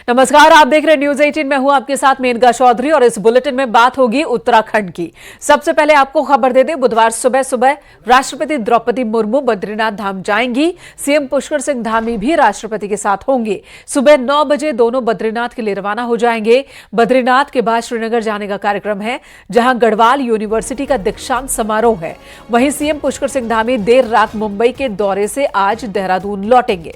नमस्कार, आप देख रहे हैं न्यूज 18। मैं हूं आपके साथ मेनका चौधरी और इस बुलेटिन में बात होगी उत्तराखंड की। सबसे पहले आपको खबर दे दें, बुधवार सुबह सुबह राष्ट्रपति द्रौपदी मुर्मू बद्रीनाथ धाम जाएंगी। सीएम पुष्कर सिंह धामी भी राष्ट्रपति के साथ होंगे। सुबह 9 बजे दोनों बद्रीनाथ के लिए रवाना हो जाएंगे। बद्रीनाथ के बाद श्रीनगर जाने का कार्यक्रम है, जहां गढ़वाल यूनिवर्सिटी का दीक्षांत समारोह है। वहीं सीएम पुष्कर सिंह धामी देर रात मुंबई के दौरे से आज देहरादून लौटेंगे।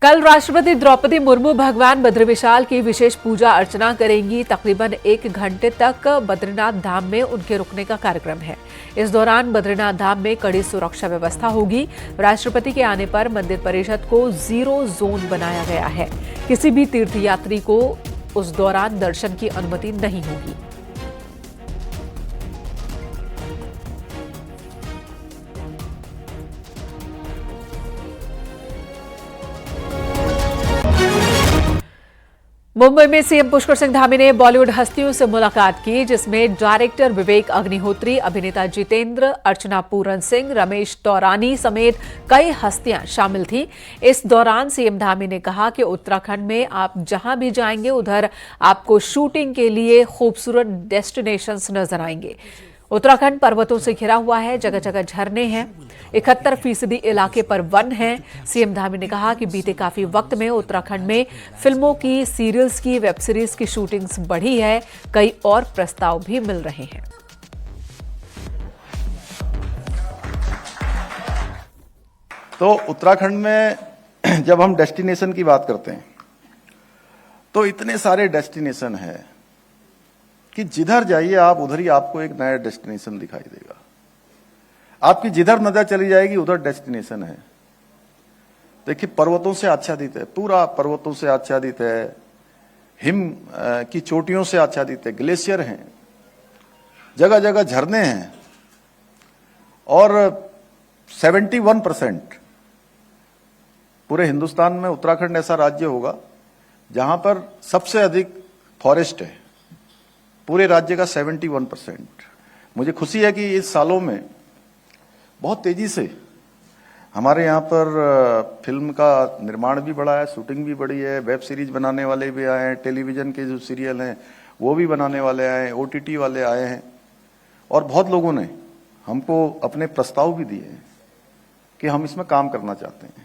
कल राष्ट्रपति द्रौपदी मुर्मू भगवान बद्रीविशाल की विशेष पूजा अर्चना करेंगी। तकरीबन 1 घंटे तक बद्रीनाथ धाम में उनके रुकने का कार्यक्रम है। इस दौरान बद्रीनाथ धाम में कड़ी सुरक्षा व्यवस्था होगी। राष्ट्रपति के आने पर मंदिर परिषद को 0 जोन बनाया गया है। किसी भी तीर्थयात्री को उस दौरान दर्शन की अनुमति नहीं होगी। मुंबई में सीएम पुष्कर सिंह धामी ने बॉलीवुड हस्तियों से मुलाकात की, जिसमें डायरेक्टर विवेक अग्निहोत्री, अभिनेता जितेंद्र, अर्चना पूरन सिंह, रमेश तौरानी समेत कई हस्तियां शामिल थीं। इस दौरान सीएम धामी ने कहा कि उत्तराखंड में आप जहां भी जाएंगे उधर आपको शूटिंग के लिए खूबसूरत डेस्टिनेशंस नजर आएंगे। उत्तराखंड पर्वतों से घिरा हुआ है, जगह जगह झरने हैं, 71% इलाके पर वन है। सीएम धामी ने कहा कि बीते काफी वक्त में उत्तराखंड में फिल्मों की, सीरियल्स की, वेब सीरीज की शूटिंग्स बढ़ी है। कई और प्रस्ताव भी मिल रहे हैं। तो उत्तराखंड में जब हम डेस्टिनेशन की बात करते हैं तो इतने सारे डेस्टिनेशन हैं कि जिधर जाइए आप उधर ही आपको एक नया डेस्टिनेशन दिखाई देगा। आपकी जिधर नजर चली जाएगी उधर डेस्टिनेशन है। देखिए, पर्वतों से आच्छादित है, पूरा पर्वतों से आच्छादित है, हिम की चोटियों से आच्छादित है, ग्लेशियर हैं, जगह जगह झरने हैं और 71% पूरे हिंदुस्तान में उत्तराखंड ऐसा राज्य होगा जहां पर सबसे अधिक फॉरेस्ट है। पूरे राज्य का 71%। मुझे खुशी है कि इस सालों में बहुत तेजी से हमारे यहाँ पर फिल्म का निर्माण भी बढ़ा है, शूटिंग भी बढ़ी है, वेब सीरीज बनाने वाले भी आए हैं, टेलीविजन के जो सीरियल हैं वो भी बनाने वाले आए हैं, OTT वाले आए हैं और बहुत लोगों ने हमको अपने प्रस्ताव भी दिए हैं कि हम इसमें काम करना चाहते हैं।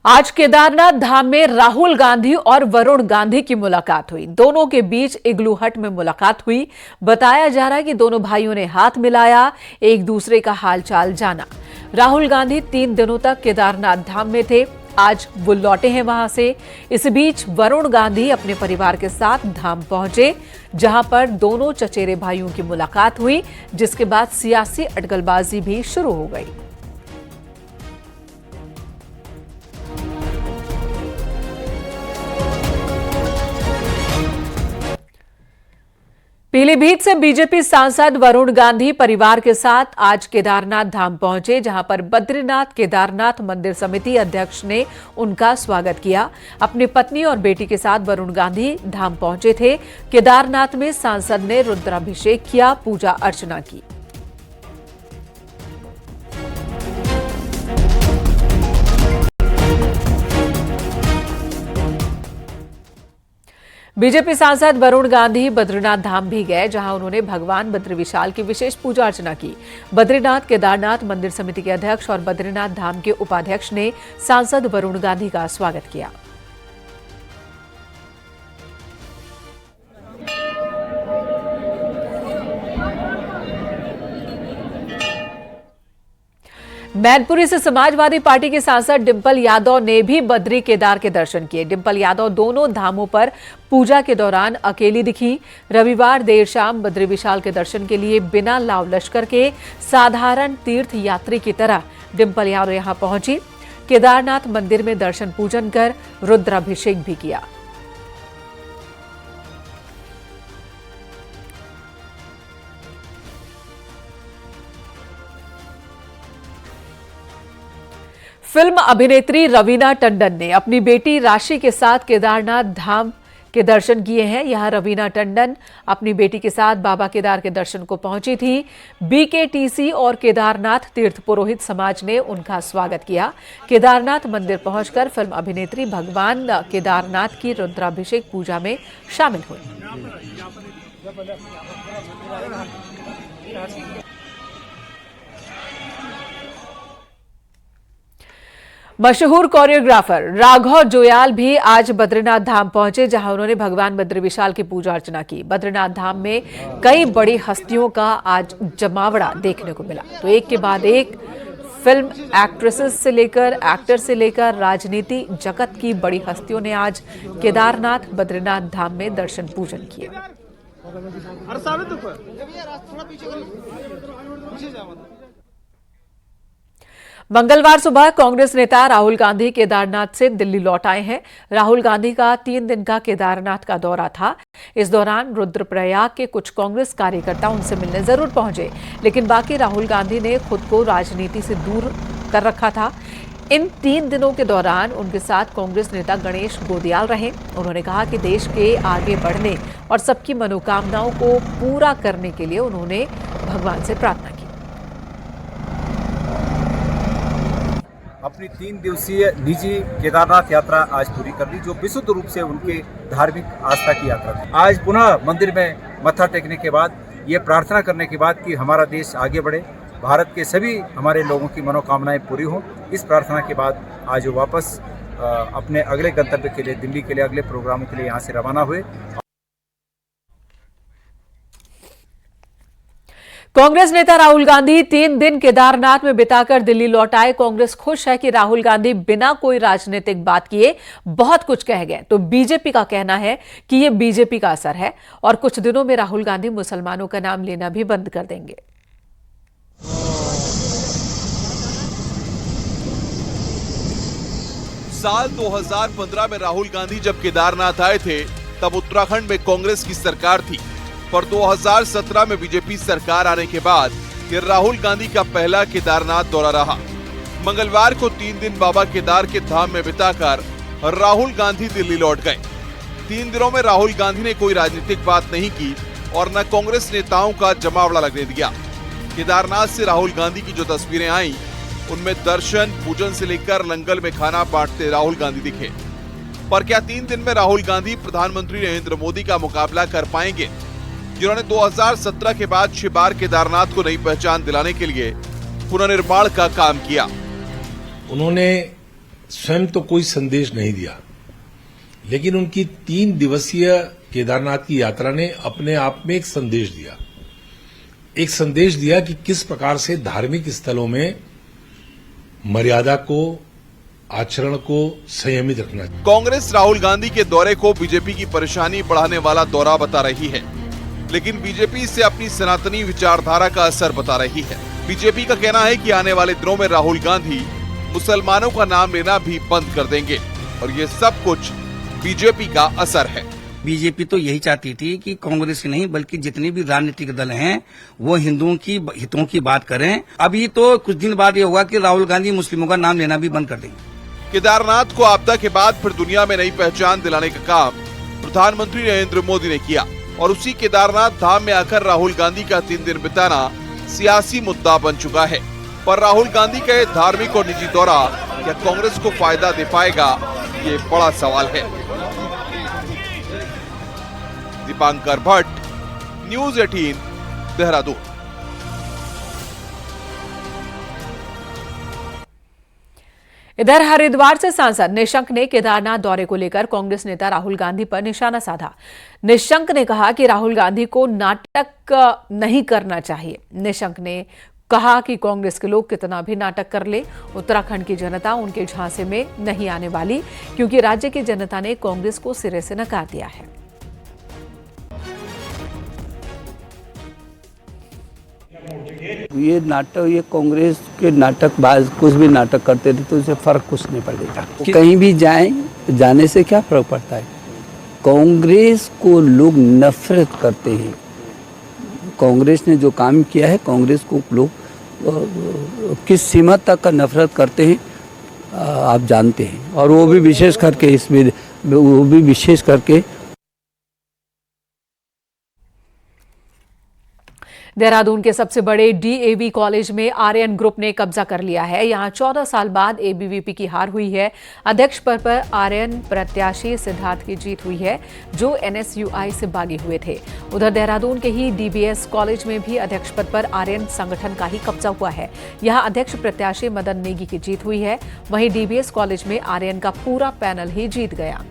आज केदारनाथ धाम में राहुल गांधी और वरुण गांधी की मुलाकात हुई। दोनों के बीच इग्लू हट में मुलाकात हुई। बताया जा रहा है कि दोनों भाइयों ने हाथ मिलाया, एक दूसरे का हालचाल जाना। राहुल गांधी 3 दिनों तक केदारनाथ धाम में थे, आज वो लौटे हैं वहां से। इस बीच वरुण गांधी अपने परिवार के साथ धाम पहुंचे, जहां पर दोनों चचेरे भाइयों की मुलाकात हुई, जिसके बाद सियासी अटकलबाजी भी शुरू हो गई। पीलीभीत से बीजेपी सांसद वरुण गांधी परिवार के साथ आज केदारनाथ धाम पहुंचे, जहां पर बद्रीनाथ केदारनाथ मंदिर समिति अध्यक्ष ने उनका स्वागत किया। अपनी पत्नी और बेटी के साथ वरुण गांधी धाम पहुंचे थे। केदारनाथ में सांसद ने रुद्राभिषेक किया, पूजा अर्चना की। बीजेपी सांसद वरुण गांधी बद्रीनाथ धाम भी गए, जहां उन्होंने भगवान बद्रीविशाल की विशेष पूजा अर्चना की। बद्रीनाथ केदारनाथ मंदिर समिति के अध्यक्ष और बद्रीनाथ धाम के उपाध्यक्ष ने सांसद वरुण गांधी का स्वागत किया। मैनपुरी से समाजवादी पार्टी के सांसद डिंपल यादव ने भी बद्री केदार के दर्शन किए। डिंपल यादव दोनों धामों पर पूजा के दौरान अकेली दिखी। रविवार देर शाम बद्री विशाल के दर्शन के लिए बिना लाव लश्कर के साधारण तीर्थ यात्री की तरह डिंपल यादव यहां पहुंची। केदारनाथ मंदिर में दर्शन पूजन कर रुद्राभिषेक भी किया। फिल्म अभिनेत्री रवीना टंडन ने अपनी बेटी राशि के साथ केदारनाथ धाम के दर्शन किए हैं। यहां रवीना टंडन अपनी बेटी के साथ बाबा केदार के दर्शन को पहुंची थी। बीकेटीसी और केदारनाथ तीर्थ पुरोहित समाज ने उनका स्वागत किया। केदारनाथ मंदिर पहुंचकर फिल्म अभिनेत्री भगवान केदारनाथ की रुद्राभिषेक पूजा में शामिल हुई। मशहूर कोरियोग्राफर राघव जोयाल भी आज बद्रीनाथ धाम पहुंचे, जहां उन्होंने भगवान बद्री विशाल की पूजा अर्चना की। बद्रीनाथ धाम में कई बड़ी हस्तियों का आज जमावड़ा देखने को मिला। तो एक के बाद एक फिल्म एक्ट्रेसेस से लेकर एक्टर से लेकर राजनीति जगत की बड़ी हस्तियों ने आज केदारनाथ बद्रीनाथ धाम में दर्शन पूजन किए। मंगलवार सुबह कांग्रेस नेता राहुल गांधी केदारनाथ से दिल्ली लौट आए हैं। राहुल गांधी का 3 दिन का केदारनाथ का दौरा था। इस दौरान रुद्रप्रयाग के कुछ कांग्रेस कार्यकर्ता उनसे मिलने जरूर पहुंचे, लेकिन बाकी राहुल गांधी ने खुद को राजनीति से दूर कर रखा था। इन 3 दिनों के दौरान उनके साथ कांग्रेस नेता गणेश गोदियाल रहे। उन्होंने कहा कि देश के आगे बढ़ने और सबकी मनोकामनाओं को पूरा करने के लिए उन्होंने भगवान से प्रार्थना की। अपनी 3 दिवसीय निजी केदारनाथ यात्रा आज पूरी कर ली, जो विशुद्ध रूप से उनके धार्मिक आस्था की यात्रा थी। आज पुनः मंदिर में मत्था टेकने के बाद, ये प्रार्थना करने के बाद कि हमारा देश आगे बढ़े, भारत के सभी हमारे लोगों की मनोकामनाएं पूरी हों, इस प्रार्थना के बाद आज वो वापस अपने अगले गंतव्य के लिए, दिल्ली के लिए अगले प्रोग्रामों के लिए यहाँ से रवाना हुए। कांग्रेस नेता राहुल गांधी 3 दिन केदारनाथ में बिताकर दिल्ली लौट आए। कांग्रेस खुश है कि राहुल गांधी बिना कोई राजनीतिक बात किए बहुत कुछ कह गए। तो बीजेपी का कहना है कि यह बीजेपी का असर है और कुछ दिनों में राहुल गांधी मुसलमानों का नाम लेना भी बंद कर देंगे। साल 2015 में राहुल गांधी जब केदारनाथ आए थे, तब उत्तराखंड में कांग्रेस की सरकार थी। पर 2017 में बीजेपी सरकार आने के बाद ये राहुल गांधी का पहला केदारनाथ दौरा रहा। मंगलवार को 3 दिन बाबा केदार के धाम में बिताकर राहुल गांधी दिल्ली लौट गए। 3 दिनों में राहुल गांधी ने कोई राजनीतिक बात नहीं की और न कांग्रेस नेताओं का जमावड़ा लगने दिया। केदारनाथ से राहुल गांधी की जो तस्वीरें आई, उनमें दर्शन पूजन से लेकर लंगर में खाना बांटते राहुल गांधी दिखे। पर क्या 3 दिन में राहुल गांधी प्रधानमंत्री नरेंद्र मोदी का मुकाबला कर पाएंगे, जिन्होंने 2017 के बाद 6 बार केदारनाथ को नई पहचान दिलाने के लिए पुनर्निर्माण का काम किया? उन्होंने स्वयं तो कोई संदेश नहीं दिया, लेकिन उनकी 3 दिवसीय केदारनाथ की यात्रा ने अपने आप में एक संदेश दिया। एक संदेश दिया कि किस प्रकार से धार्मिक स्थलों में मर्यादा को, आचरण को संयमित रखना चाहिए। कांग्रेस राहुल गांधी के दौरे को बीजेपी की परेशानी बढ़ाने वाला दौरा बता रही है, लेकिन बीजेपी इसे अपनी सनातनी विचारधारा का असर बता रही है। बीजेपी का कहना है कि आने वाले दिनों में राहुल गांधी मुसलमानों का नाम लेना भी बंद कर देंगे और ये सब कुछ बीजेपी का असर है। बीजेपी तो यही चाहती थी कि कांग्रेस की नहीं बल्कि जितने भी राजनीतिक दल हैं वो हिंदुओं की हितों की बात करें। अभी तो कुछ दिन बाद ये होगा कि राहुल गांधी मुस्लिमों का नाम लेना भी बंद कर देंगे। केदारनाथ को आपदा के बाद फिर दुनिया में नई पहचान दिलाने का काम प्रधानमंत्री नरेंद्र मोदी ने किया और उसी केदारनाथ धाम में आकर राहुल गांधी का 3 दिन बिताना सियासी मुद्दा बन चुका है। पर राहुल गांधी का ये धार्मिक और निजी दौरा क्या कांग्रेस को फायदा दे पाएगा, ये बड़ा सवाल है। दीपांकर भट्ट, न्यूज़ 18, देहरादून। इधर हरिद्वार से सांसद निशंक ने केदारनाथ दौरे को लेकर कांग्रेस नेता राहुल गांधी पर निशाना साधा। निशंक ने कहा कि राहुल गांधी को नाटक नहीं करना चाहिए। निशंक ने कहा कि कांग्रेस के लोग कितना भी नाटक कर ले, उत्तराखंड की जनता उनके झांसे में नहीं आने वाली, क्योंकि राज्य की जनता ने कांग्रेस को सिरे से नकार दिया है। ये नाटक, ये कांग्रेस के नाटकबाज कुछ भी नाटक करते थे तो उससे फर्क कुछ नहीं पड़ेगा। कहीं भी जाएं, जाने से क्या फर्क पड़ता है। कांग्रेस को लोग नफरत करते हैं। कांग्रेस ने जो काम किया है, कांग्रेस को लोग किस सीमा तक का नफरत करते हैं, आप जानते हैं, और वो भी विशेष करके देहरादून के सबसे बड़े डीएवी कॉलेज में आर्यन ग्रुप ने कब्जा कर लिया है। यहां 14 साल बाद एबीवीपी की हार हुई है। अध्यक्ष पद पर आर्यन प्रत्याशी सिद्धार्थ की जीत हुई है, जो एनएसयूआई से बागी हुए थे। उधर देहरादून के ही डीबीएस कॉलेज में भी अध्यक्ष पद पर आर्यन संगठन का ही कब्जा हुआ है। यहां अध्यक्ष प्रत्याशी मदन नेगी की जीत हुई है। वहीं डीबीएस कॉलेज में आर्यन का पूरा पैनल ही जीत गया।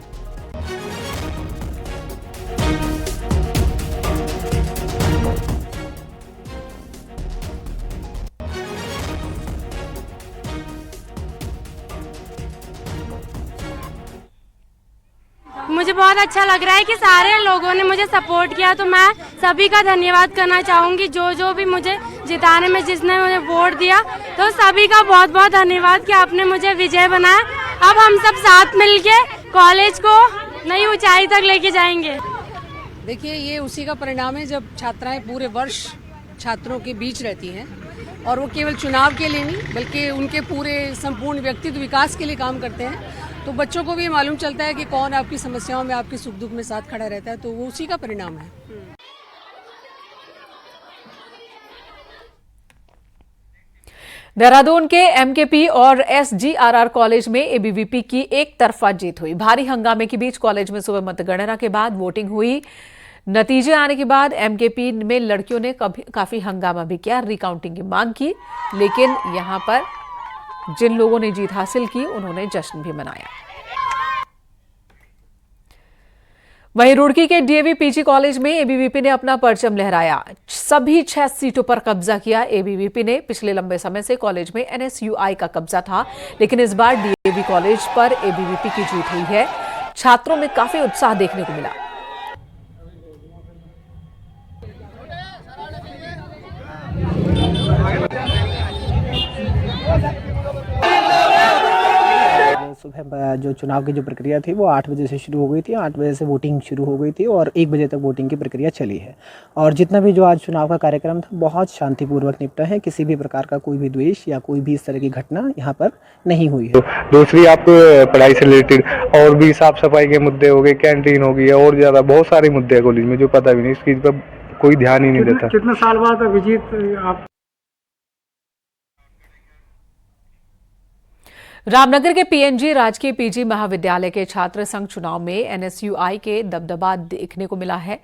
मुझे बहुत अच्छा लग रहा है कि सारे लोगों ने मुझे सपोर्ट किया, तो मैं सभी का धन्यवाद करना चाहूँगी। जो भी मुझे जिताने में जिसने मुझे वोट दिया, तो सभी का बहुत बहुत धन्यवाद कि आपने मुझे विजय बनाया। अब हम सब साथ मिलके कॉलेज को नई ऊंचाई तक लेके जाएंगे। देखिए, ये उसी का परिणाम है जब छात्राएं पूरे वर्ष छात्रों के बीच रहती हैं, और वो केवल चुनाव के लिए नहीं बल्कि उनके पूरे संपूर्ण व्यक्तित्व विकास के लिए काम करते हैं। तो बच्चों को भी मालूम चलता है कि कौन आपकी समस्याओं में, आपके सुख दुख में साथ खड़ा रहता है, तो वो उसी का परिणाम है। देहरादून के एमकेपी और एसजीआरआर कॉलेज में एबीवीपी की एक तरफा जीत हुई। भारी हंगामे के बीच कॉलेज में सुबह मतगणना के बाद वोटिंग हुई। नतीजे आने के बाद एमकेपी में लड़कियों ने काफी हंगामा भी किया, रिकाउंटिंग की मांग की, लेकिन यहां पर जिन लोगों ने जीत हासिल की उन्होंने जश्न भी मनाया। वहीं रुड़की के डीएवी पीजी कॉलेज में एबीवीपी ने अपना परचम लहराया। सभी 6 सीटों पर कब्जा किया एबीवीपी ने। पिछले लंबे समय से कॉलेज में एनएसयूआई का कब्जा था, लेकिन इस बार डीएवी कॉलेज पर एबीवीपी की जीत हुई है। छात्रों में काफी उत्साह देखने को मिला। सुबह जो चुनाव की जो प्रक्रिया थी वो 8 बजे से शुरू हो गई थी। 8 बजे से वोटिंग शुरू हो गई थी और 1 बजे तक वोटिंग की प्रक्रिया चली है। और जितना भी जो आज चुनाव का कार्यक्रम था बहुत शांतिपूर्वक निपटा है। किसी भी प्रकार का कोई भी द्वेष या कोई भी इस तरह की घटना यहाँ पर नहीं हुई है। दूसरी आप पढ़ाई से रिलेटेड और भी साफ सफाई के मुद्दे हो गए, कैंटीन हो गई, और ज़्यादा बहुत सारे मुद्दे हैं कॉलेज में जो पता भी नहीं, इस चीज़ पर कोई ध्यान ही नहीं देता। कितने साल बाद अभिजीत आप रामनगर के पीएनजी राजकीय पीजी महाविद्यालय के छात्र संघ चुनाव में एनएसयूआई के दबदबा देखने को मिला है।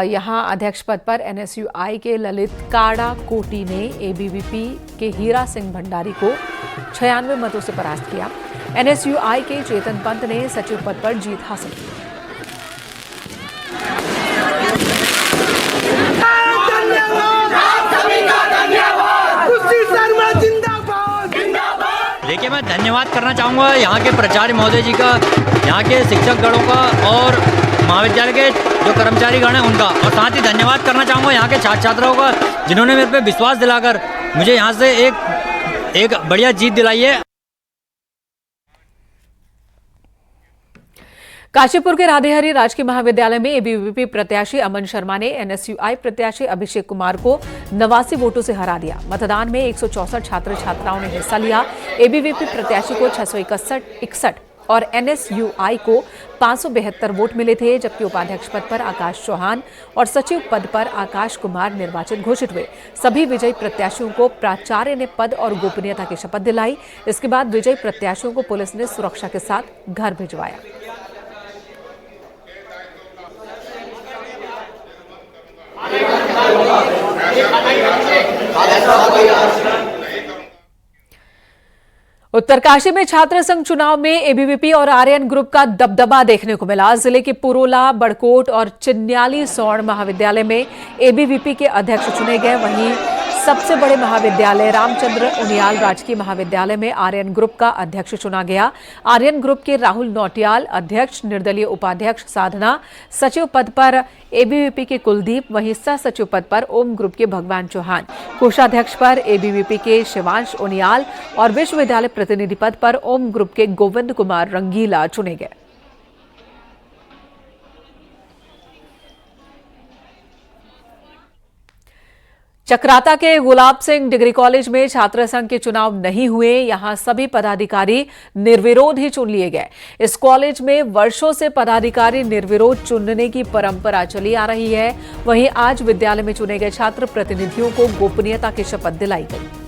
यहां अध्यक्ष पद पर एनएसयूआई के ललित काड़ा कोटी ने एबीवीपी के हीरा सिंह भंडारी को 96 मतों से परास्त किया। एनएसयूआई के चेतन पंत ने सचिव पद पर जीत हासिल की। देखिए, मैं धन्यवाद करना चाहूँगा यहाँ के प्राचार्य महोदय जी का, यहाँ के शिक्षकगणों का और महाविद्यालय के जो कर्मचारी गण हैं उनका, और साथ ही धन्यवाद करना चाहूँगा यहाँ के छात्र छात्राओं का जिन्होंने मेरे पे विश्वास दिलाकर मुझे यहाँ से एक बढ़िया जीत दिलाई है। काशीपुर के राधेहरी राजकीय महाविद्यालय में एबीवीपी प्रत्याशी अमन शर्मा ने एनएसयूआई प्रत्याशी अभिषेक कुमार को 89 वोटों से हरा दिया। मतदान में 164 छात्र छात्राओं ने हिस्सा लिया। एबीवीपी प्रत्याशी को 661 और एनएसयूआई को 572 वोट मिले थे, जबकि उपाध्यक्ष पद पर आकाश चौहान और सचिव पद पर आकाश कुमार निर्वाचित घोषित हुए। सभी विजयी प्रत्याशियों को प्राचार्य ने पद और गोपनीयता की शपथ दिलाई। इसके बाद विजयी प्रत्याशियों को पुलिस ने सुरक्षा के साथ घर भिजवाया। उत्तरकाशी में छात्र संघ चुनाव में एबीवीपी और आर्यन ग्रुप का दबदबा देखने को मिला। जिले के पुरोला, बड़कोट और चिन्याली सौड़ महाविद्यालय में एबीवीपी के अध्यक्ष चुने गए। वहीं सबसे बड़े महाविद्यालय रामचंद्र उनियाल राजकीय महाविद्यालय में आर्यन ग्रुप का अध्यक्ष चुना गया। आर्यन ग्रुप के राहुल नौटियाल अध्यक्ष, निर्दलीय उपाध्यक्ष साधना, सचिव पद पर एबीवीपी के कुलदीप, वहीं सह सचिव पद पर ओम ग्रुप के भगवान चौहान, कोषाध्यक्ष पर एबीवीपी के शिवांश उनियाल और विश्वविद्यालय प्रतिनिधि पद पर ओम ग्रुप के गोविंद कुमार रंगीला चुने गए। चक्राता के गुलाब सिंह डिग्री कॉलेज में छात्र संघ के चुनाव नहीं हुए। यहां सभी पदाधिकारी निर्विरोध ही चुन लिए गए। इस कॉलेज में वर्षों से पदाधिकारी निर्विरोध चुनने की परंपरा चली आ रही है। वहीं आज विद्यालय में चुने गए छात्र प्रतिनिधियों को गोपनीयता की शपथ दिलाई गई।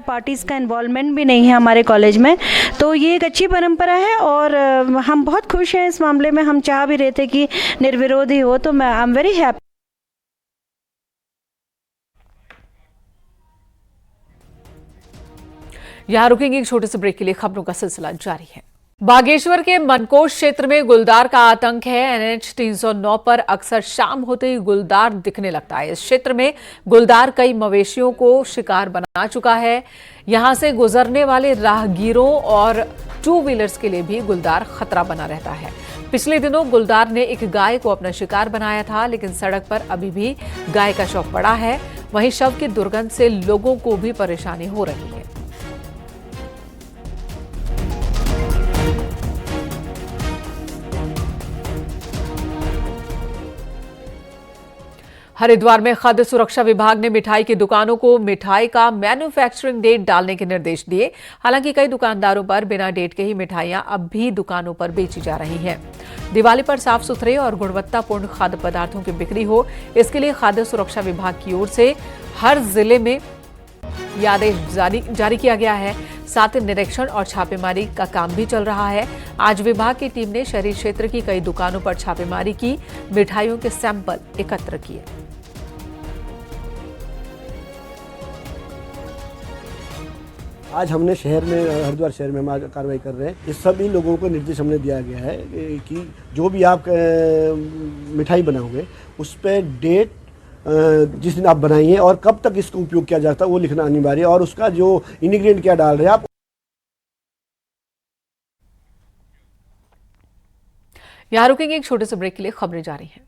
पार्टीज़ का इन्वॉल्वमेंट भी नहीं है हमारे कॉलेज में, तो ये एक अच्छी परंपरा है और हम बहुत खुश हैं इस मामले में। हम चाह भी रहे थे कि निर्विरोध ही हो, तो आई एम वेरी हैप्पी। यहां रुकेंगे एक छोटे से ब्रेक के लिए। खबरों का सिलसिला जारी है। बागेश्वर के मनकोष क्षेत्र में गुलदार का आतंक है। NH 309 पर अक्सर शाम होते ही गुलदार दिखने लगता है। इस क्षेत्र में गुलदार कई मवेशियों को शिकार बना चुका है। यहां से गुजरने वाले राहगीरों और 2 व्हीलर्स के लिए भी गुलदार खतरा बना रहता है। पिछले दिनों गुलदार ने एक गाय को अपना शिकार बनाया था, लेकिन सड़क पर अभी भी गाय का शव पड़ा है। वहीं शव की दुर्गंध से लोगों को भी परेशानी हो रही है। हरिद्वार में खाद्य सुरक्षा विभाग ने मिठाई की दुकानों को मिठाई का मैन्युफैक्चरिंग डेट डालने के निर्देश दिए। हालांकि कई दुकानदारों पर बिना डेट के ही मिठाइयां अब भी दुकानों पर बेची जा रही हैं। दिवाली पर साफ सुथरे और गुणवत्तापूर्ण खाद्य पदार्थों की बिक्री हो, इसके लिए खाद्य सुरक्षा विभाग की ओर से हर जिले में यह आदेश जारी किया गया है। साथ ही निरीक्षण और छापेमारी का काम भी चल रहा है। आज विभाग की टीम ने शहरी क्षेत्र की कई दुकानों पर छापेमारी की, मिठाइयों के सैंपल एकत्र किए। आज हमने शहर में, हरिद्वार शहर में हम कार्रवाई कर रहे हैं। ये सभी लोगों को निर्देश हमने दिया गया है कि जो भी आप मिठाई बनाओगे उस पर डेट जिस दिन आप बनाइए और कब तक इसका उपयोग किया जाता है वो लिखना अनिवार्य है, और उसका जो इंग्रेडिएंट क्या डाल रहे हैं आप। यहां रुकेंगे एक छोटे से ब्रेक के लिए। खबरें जारी हैं।